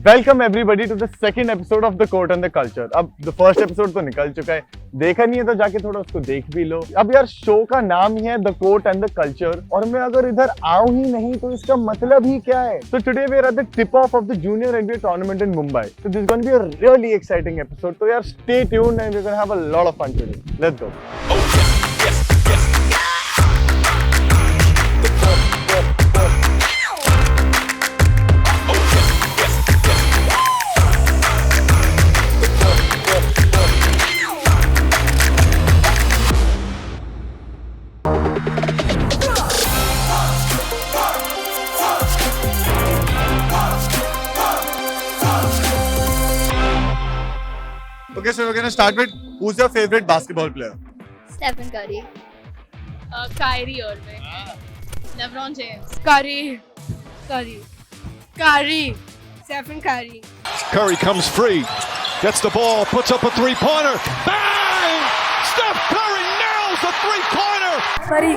Welcome everybody to the second episode of the court and the culture. अब the first episode तो निकल चुका है, देखा नहीं है तो जाके थोड़ा उसको देख भी लो। अब यार शो का नाम ही है the court and the culture, और मैं अगर इधर आऊं ही नहीं तो इसका मतलब ही क्या है। So today we are at the tip off of the junior NBA tournament in Mumbai. So this is going to be a really exciting episode. So यार stay tuned and we're going to have a lot of fun today. Let's go. Okay, so we're going to start with who's your favorite basketball player? Stephen Curry. Kyrie Irving. LeBron James. Curry. Stephen Curry. Curry comes free, gets the ball, puts up a three-pointer. Bang! Steph Curry nails a three-pointer. Curry.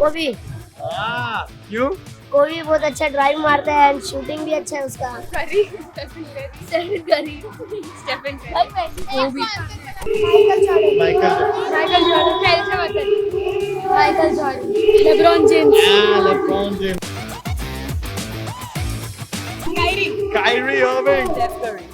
Kobe. You? कोबी बहुत अच्छा drive मारता है and shooting भी अच्छा है उसका। Curry. Stephen Curry. Stephen Curry. कोबी। Michael Jordan. LeBron James. LeBron James. Kyrie Irving. Steph Curry.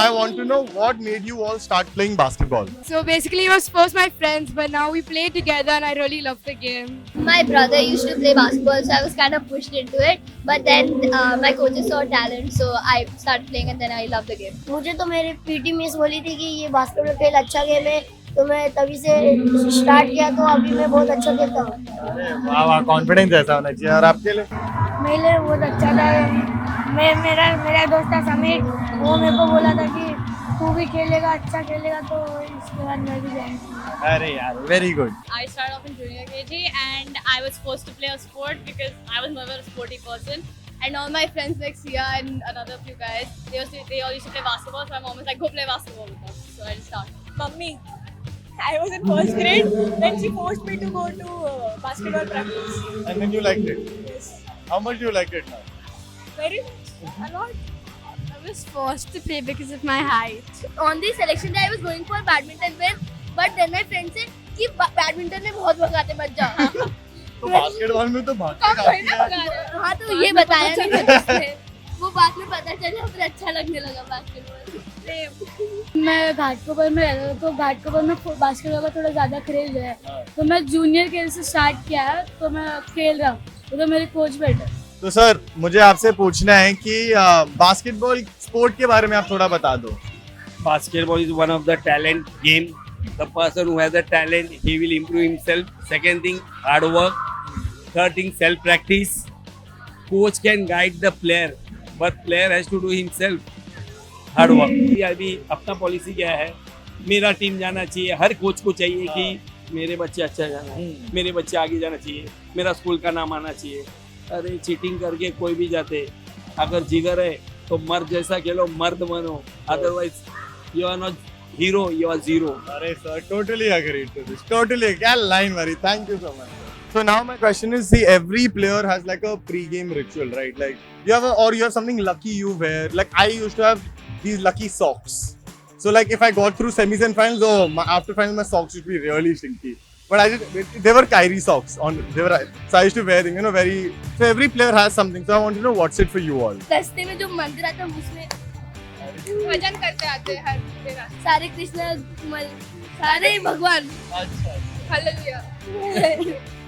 I want to know what made you all start playing basketball. So basically, it was first my friends, but now we play together, and I really love the game. My brother used to play basketball, so I was kind of pushed into it. But then my coaches saw talent, so I started playing, and then I loved the game. मुझे तो मेरी PT miss बोली थी कि ये basketball खेल अच्छा game है, तो मैं तभी से स्टार्ट किया, तो अभी मैं बहुत अच्छा खेलता हूँ। वाह वाह, कॉन्फिडेंस ऐसा होना चाहिए। और आपके लिए? मेरे लिए बहुत अच्छा था। मेरा दोस्त था समीर, वो मेरे को बोला था कि तू भी खेलेगा, अच्छा खेलेगा, तो इसके बाद मैं भी जाऊँगा। अरे यार, very good. I started off in junior KG and I was forced to play a sport because I was never a sporty person. And all my friends like Sia and another few guys, they all used to play basketball. So my mom was like, go play basketball with us. So I just started. Mummy, I was in first grade when she forced me to go to basketball practice. And then you liked it. Yes. How much do you like it now? Very much. A lot. I was forced to play because of my height. On the selection day, I was going for badminton with, but then my friend said कि badminton में बहुत भगाते मत जाओ। तो basketball में तो भागते काफी है। हाँ, तो ये बताया नहीं था उसने। वो बाद में पता चला, फिर अच्छा लगने लगा बास्केटबॉल। मैं घाटकोपर में रहता था, तो घाटकोपर में बास्केटबॉल का थोड़ा ज़्यादा क्रेज है, तो मैं जूनियर खेल से स्टार्ट किया है, तो मैं खेल रहा हूँ, तो मेरे कोच बैठे। तो सर, मुझे आपसे पूछना है कि बास्केटबॉल स्पोर्ट के बारे में आप थोड़ा बता दो। Basketball is one of the talent game. The person who has the talent, he will improve himself. Second thing, hard work. Third thing, self practice. Coach can guide the player, but player has to do himself. Hard work. अभी अपना policy क्या है, मेरा team जाना चाहिए, हर coach को चाहिए कि मेरे बच्चे अच्छा जाना है, मेरे बच्चे आगे जाना चाहिए, मेरा स्कूल का नाम आना चाहिए। अरे चीटिंग करके कोई भी जाते, अगर जिगर है तो मर्द जैसा खेलो, मर्द बनो, otherwise you are not hero, you are zero. अरे sir, totally agree to this. Totally, क्या line मारी? Thank you so much. So now my question is, see, every player has like a pre-game ritual, right? Like you have something lucky you wear. Like I used to have these lucky socks. So like if I got through semis and finals, after finals my socks would be really stinky. But they were Kyrie socks so I used to wear them, so every player has something. So I want to know what's it for you all. रास्ते में जो मंदिर आता है उसमें भजन करते आते हैं हर दिन। सारे कृष्ण सारे भगवान। Hallelujah.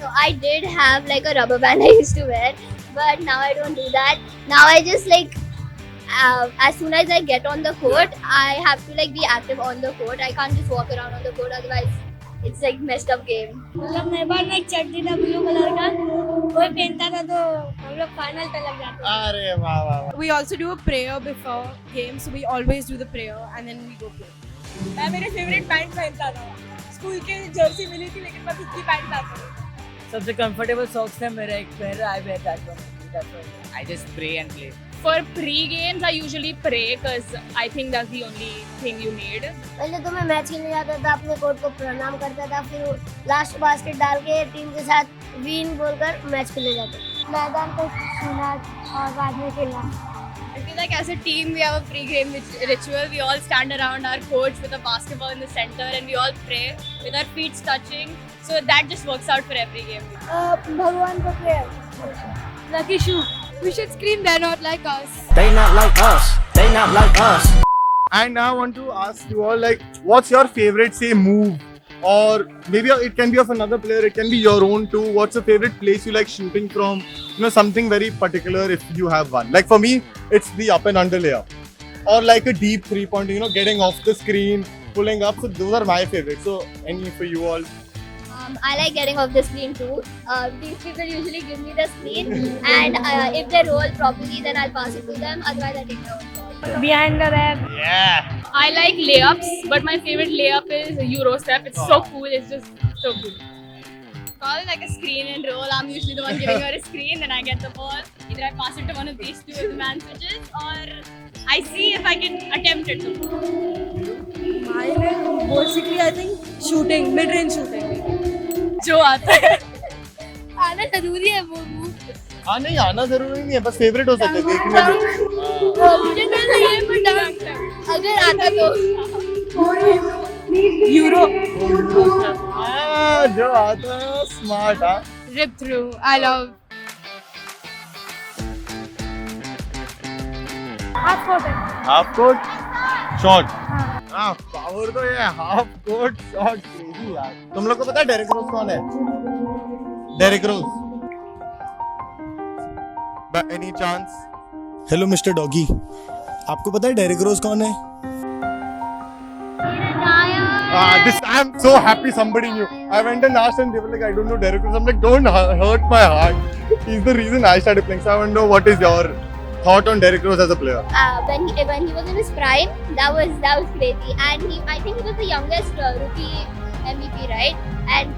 So I did have like a rubber band I used to wear, but now I don't do that. Now I just like as soon as I get on the court, I have to like be active on the court. I can't just walk around on the court, otherwise it's like messed up game. मतलब मेरे पास में एक चड्डी था blue colour का, कोई पहनता था तो हम लोग फाइनल तक लग जाते थे। अरे वाह वाह वाह। We also do a prayer before games, so we always do the prayer and then we go play. मैं मेरे favorite पैंट पहनता था। स्कूल के जर्सी मिली थी, लेकिन मैं खुद की पैंट लाता हूँ। सबसे कंफर्टेबल सॉक्स है मेरा एक pair, I wear that one. That's why I just pray and play. For pre-games, I usually pray because I think that's the only thing you need. पहले तो मैं मैच खेलने जाता था, अपने कोच को प्रणाम करता था, फिर लास्ट बास्केट डाल के टीम के साथ विन बोलकर मैच खेलने जाता था। मैदान पे छूना और बाद में खेलना. I feel like as a team we have a pre-game ritual. We all stand around our coach with a basketball in the center and we all pray with our feet touching. So that just works out for every game. भगवान को prayer. Lucky shoe. We should scream, they're not like us. They not like us. They not like us. And now I want to ask you all, like, what's your favorite, say, move? Or maybe it can be of another player, it can be your own too. What's your favorite place you like shooting from? You know, something very particular if you have one. Like for me, it's the up and under layup. Or like a deep 3-pointer, you know, getting off the screen, pulling up. So those are my favorites. So any for you all? I like getting off the screen too. These people usually give me the screen, and if they roll properly, then I'll pass it to them. Otherwise, I take my own shot. Behind the back. Yeah. I like layups, but my favorite layup is a Euro step. It's so cool. It's just so cool. Call it like a screen and roll. I'm usually the one giving her a screen, then I get the ball. Either I pass it to one of these two if the man switches, or I see if I can attempt it. Mine is basically, I think, shooting, mid-range shooting. जो आता है आना जरूरी है वो move. हाँ नहीं आना जरूरी नहीं है, बस फेवरेट हो सकते हैं देखने में. मुझे तो नहीं पता. अगर आता तो यूरो. हाँ जो आता है स्मार्ट. हाँ Rip through. I love. Half court है. Half court shot. हाँ पावर तो ये हाफ कोर्ट शॉट क्रेजी यार. तुम लोग को पता है डेरिक रोज कौन है? Derrick Rose. By any chance? Hello mister doggy, आपको पता है डेरिक रोज कौन है? I'm so happy somebody knew. I went and asked and they were like, I don't know Derrick Rose. I'm like, don't hurt my heart. He's the reason I started playing. So I want to know what is your thought on Derrick Rose as a player? When he was in his prime, that was crazy. And I think he was the youngest rookie MVP, right? And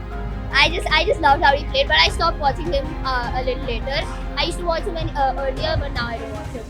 I just loved how he played. But I stopped watching him a little later. I used to watch him earlier, but now I don't watch him.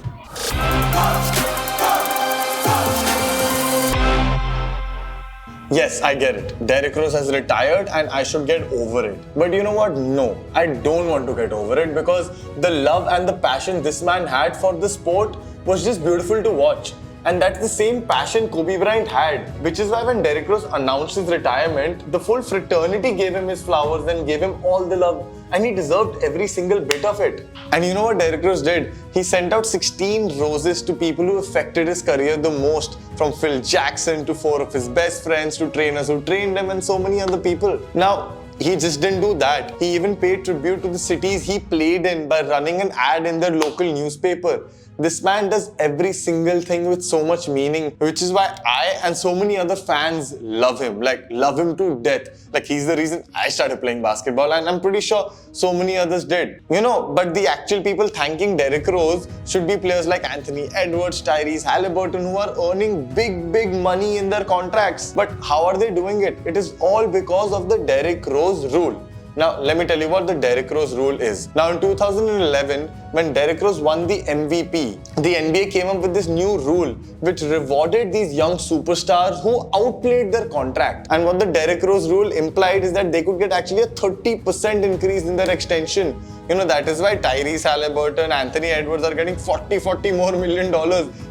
Yes, I get it. Derrick Rose has retired and I should get over it. But you know what? No, I don't want to get over it because the love and the passion this man had for the sport was just beautiful to watch. And that's the same passion Kobe Bryant had, which is why when Derrick Rose announced his retirement, the full fraternity gave him his flowers and gave him all the love, and he deserved every single bit of it. And you know what Derrick Rose did? He sent out 16 roses to people who affected his career the most, from Phil Jackson to 4 of his best friends to trainers who trained him and so many other people. Now, he just didn't do that. He even paid tribute to the cities he played in by running an ad in their local newspaper. This man does every single thing with so much meaning, which is why I and so many other fans love him, love him to death. He's the reason I started playing basketball, and I'm pretty sure so many others did. But the actual people thanking Derrick Rose should be players like Anthony Edwards, Tyrese Halliburton, who are earning big money in their contracts. But how are they doing it? It is all because of the Derrick Rose Rule. Now, let me tell you what the Derrick Rose Rule is. Now, in 2011, when Derrick Rose won the MVP, the NBA came up with this new rule which rewarded these young superstars who outplayed their contract. And what the Derrick Rose Rule implied is that they could get actually a 30% increase in their extension. That is why Tyrese Halliburton, Anthony Edwards are getting $40 more million.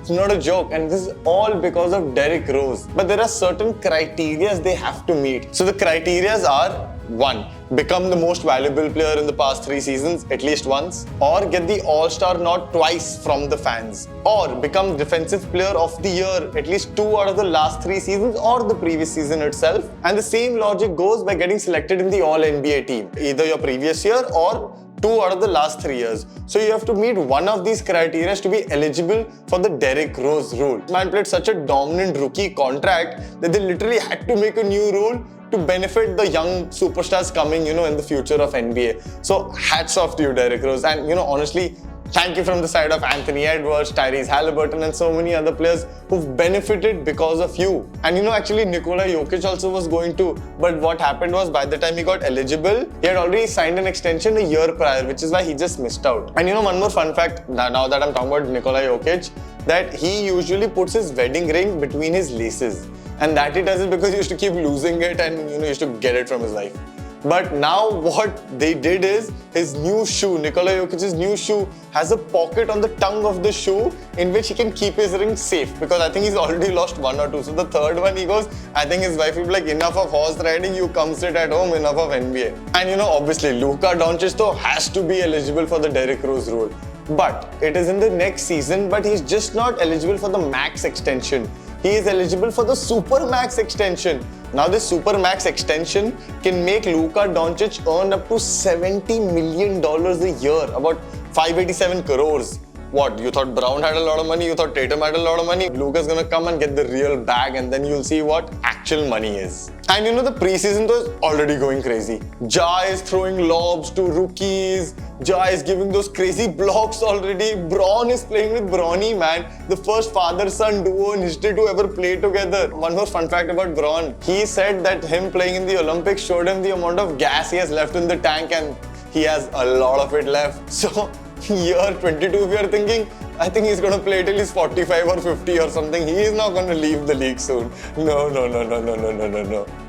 It's not a joke, and this is all because of Derrick Rose. But there are certain criteria they have to meet. So the criteria are: 1. Become the most valuable player in the past 3 seasons at least once, or get the All-Star nod twice from the fans, or become Defensive Player of the Year at least 2 out of the last 3 seasons or the previous season itself. And the same logic goes by getting selected in the All-NBA team, either your previous year or 2 out of the last 3 years. So you have to meet one of these criteria to be eligible for the Derrick Rose Rule. Man played such a dominant rookie contract that they literally had to make a new rule to benefit the young superstars coming, in the future of NBA. So hats off to you, Derrick Rose. And, honestly, thank you from the side of Anthony Edwards, Tyrese Halliburton, and so many other players who've benefited because of you. And actually Nikola Jokic also was going to, but what happened was by the time he got eligible, he had already signed an extension a year prior, which is why he just missed out. And one more fun fact, now that I'm talking about Nikola Jokic, that he usually puts his wedding ring between his laces. And that he does it because he used to keep losing it and he used to get it from his wife. But now what they did is his new shoe, Nikola Jokic's new shoe, has a pocket on the tongue of the shoe in which he can keep his ring safe, because I think he's already lost one or two. So the third one he goes, I think his wife will be like, enough of horse riding, you come sit at home, enough of NBA. And you know, obviously Luka Doncic though has to be eligible for the Derrick Rose Rule. But it is in the next season, but he's just not eligible for the max extension. He is eligible for the super max extension. Now this super max extension can make Luka Doncic earn up to $70 million a year, about 587 crores. What, you thought Brown had a lot of money? You thought Tatum had a lot of money? Luka's gonna come and get the real bag, and then you'll see what actual money is. And you know, the preseason though is already going crazy. Ja is throwing lobs to rookies. Ja is giving those crazy blocks already. Braun is playing with Bronny, man. The first father-son duo in history to ever play together. One more fun fact about Braun. He said that him playing in the Olympics showed him the amount of gas he has left in the tank, and he has a lot of it left. So year 22, we are thinking, I think he's going to play till he's 45 or 50 or something. He is not going to leave the league soon. No.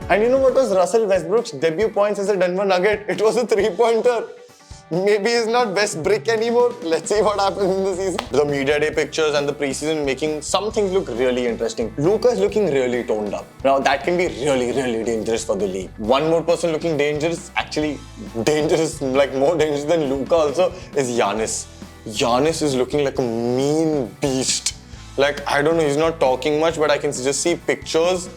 And you know what was Russell Westbrook's debut points as a Denver Nugget? It was a three-pointer. Maybe he's not best brick anymore. Let's see what happens in the season. The media day pictures and the preseason making some things look really interesting. Luka is looking really toned up. Now that can be really dangerous for the league. One more person looking dangerous, actually dangerous, like more dangerous than Luka also, is Giannis. Giannis is looking like a mean beast. Like, I don't know, he's not talking much, but I can just see pictures.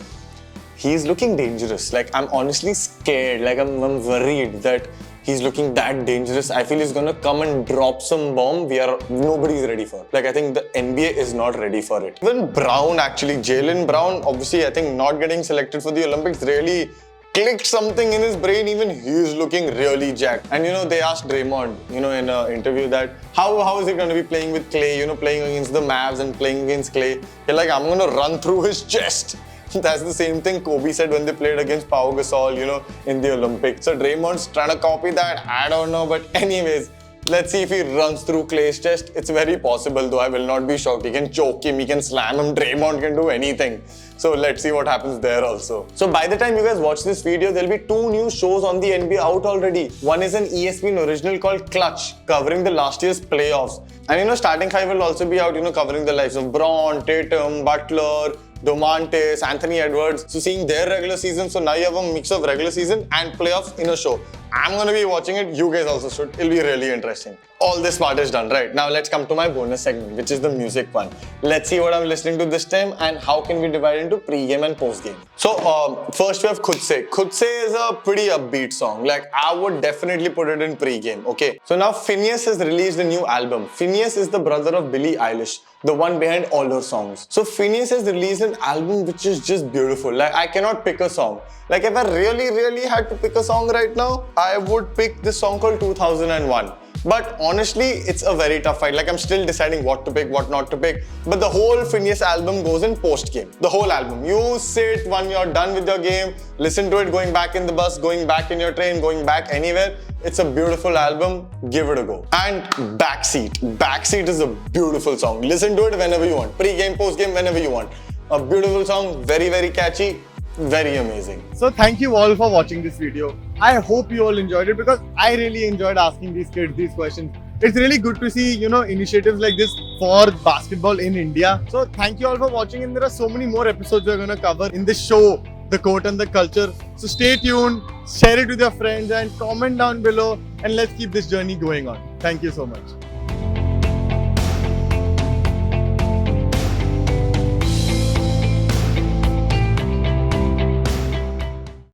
He's looking dangerous. Like, I'm honestly scared. Like, I'm worried that he's looking that dangerous. I feel he's gonna come and drop some bomb nobody's ready for. Like, I think the NBA is not ready for it. Even Brown, actually, Jaylen Brown, obviously, I think not getting selected for the Olympics really clicked something in his brain. Even he's looking really jacked. And you know, they asked Draymond, you know, in an interview that how is he going to be playing with Clay, you know, playing against the Mavs and playing against Clay. He's like, I'm going to run through his chest. That's the same thing Kobe said when they played against Pau Gasol, you know, in the Olympics. So Draymond's trying to copy that. I don't know, but anyways, let's see if he runs through Clay's chest. It's very possible, though. I will not be shocked. He can choke him, he can slam him. Draymond can do anything. So let's see what happens there also. So by the time you guys watch this video, there'll be 2 new shows on the NBA out already. One is an ESPN original called Clutch, covering the last year's playoffs. And you know, Starting 5 will also be out, you know, covering the lives of Braun, Tatum, Butler, Domantas, Anthony Edwards. So seeing their regular season, so now you have a mix of regular season and playoffs in a show. I'm going to be watching it. You guys also should. It'll be really interesting. All this part is done, right? Now let's come to my bonus segment, which is the music one. Let's see what I'm listening to this time and how can we divide into pre-game and post-game. So first we have Khud Se. Khud Se is a pretty upbeat song. Like, I would definitely put it in pre-game, okay? So now Phineas has released a new album. Phineas is the brother of Billie Eilish, the one behind all her songs. So Phineas has released an album which is just beautiful. Like, I cannot pick a song. Like, if I really had to pick a song right now, I would pick this song called 2001. But honestly, it's a very tough fight. Like, I'm still deciding what to pick, what not to pick. But the whole Phineas album goes in post-game. The whole album. You sit when you're done with your game, listen to it going back in the bus, going back in your train, going back anywhere. It's a beautiful album. Give it a go. And Backseat. Backseat is a beautiful song. Listen to it whenever you want. Pre-game, post-game, whenever you want. A beautiful song, very catchy. Very amazing. So thank you all for watching this video. I hope you all enjoyed it because I really enjoyed asking these kids these questions. It's really good to see, you know, initiatives like this for basketball in India. So thank you all for watching, and there are so many more episodes we're going to cover in this show, The Court and the Culture. So stay tuned, share it with your friends and comment down below, and let's keep this journey going on. Thank you so much.